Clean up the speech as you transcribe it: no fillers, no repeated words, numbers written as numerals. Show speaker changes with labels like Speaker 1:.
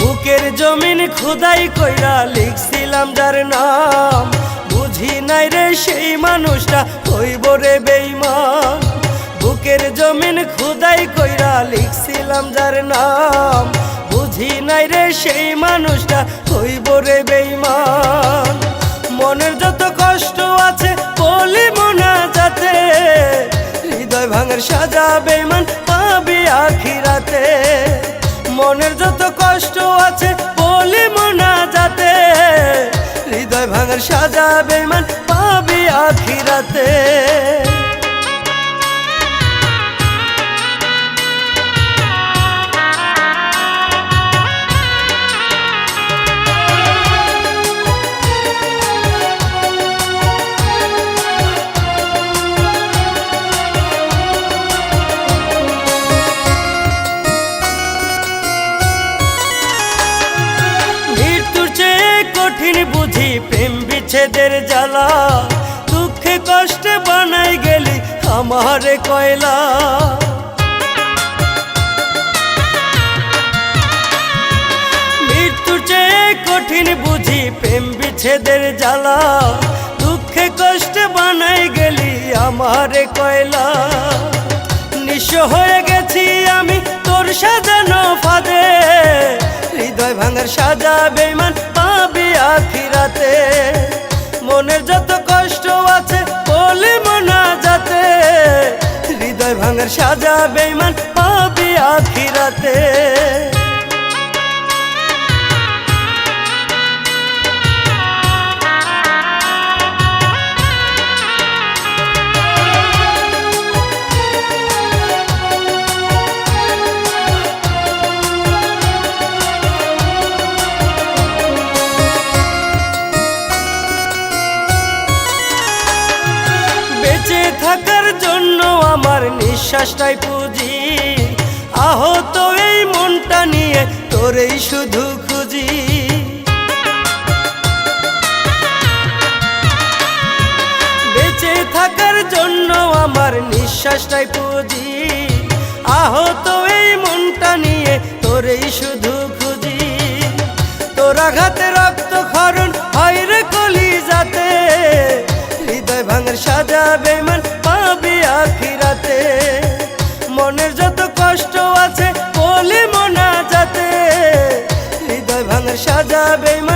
Speaker 1: বুকের জমিন খোদাই কইরা লিখছিলাম যার নাম, বুঝি নাই রে সেই মানুষটা হইব রে বেঈমান। বুকের জমিন খোদাই কইরা লিখছিলাম যার নাম, বুঝি নাই রে সেই মানুষটা হইব রে বেঈমান। মনের যত কষ্ট আছে বলি মোনাজাতে, হৃদয় ভাঙার সাজা বেঈমান পাবি আখিরাতে। মনের যত কষ্ট আছে বলি মোনাজাতে, হৃদয় ভাঙার সাজা বেঈমান পাবি আখিরাতে। বুঝি প্রেম বিচ্ছেদের জ্বালা, দুঃখে কষ্টে বানাই গেলি আমারে কয়লা। মৃত্যুর চেয়ে কঠিন বুঝি প্রেম বিচ্ছেদের জ্বালা, দুঃখে কষ্টে বানাই গেলি আমারে কয়লা। নিঃস্ব হয়ে গেছি আমি তোর সাজানো ফাঁদে, হৃদয় ভাঙার সাজা বেঈমান পাবি আখিরাতে। মনের যত কষ্ট আছে বলি মোনাজাতে, হৃদয় ভাঙার সাজা বেঈমান পাবি আখিরাতে। থাকার জন্য আমার নিঃশ্বাসটাই পুঁজি, আহত এই মনটা নিয়ে তোরেই শুধু খুঁজি। বেঁচে থাকার জন্য আমার নিঃশ্বাসটাই পুঁজি, আহত এই মনটা নিয়ে তোরেই শুধু খুঁজি। তোর আঘাতে রক্ত ক্ষরণ হয় রে কলিজাতে, হৃদয় ভাঙার সাজা বেঈমান পাবি আখিরাতে। মনের যত কষ্ট আছে বলি মোনাজাতে, হৃদয় ভাঙার সাজা বেঈমান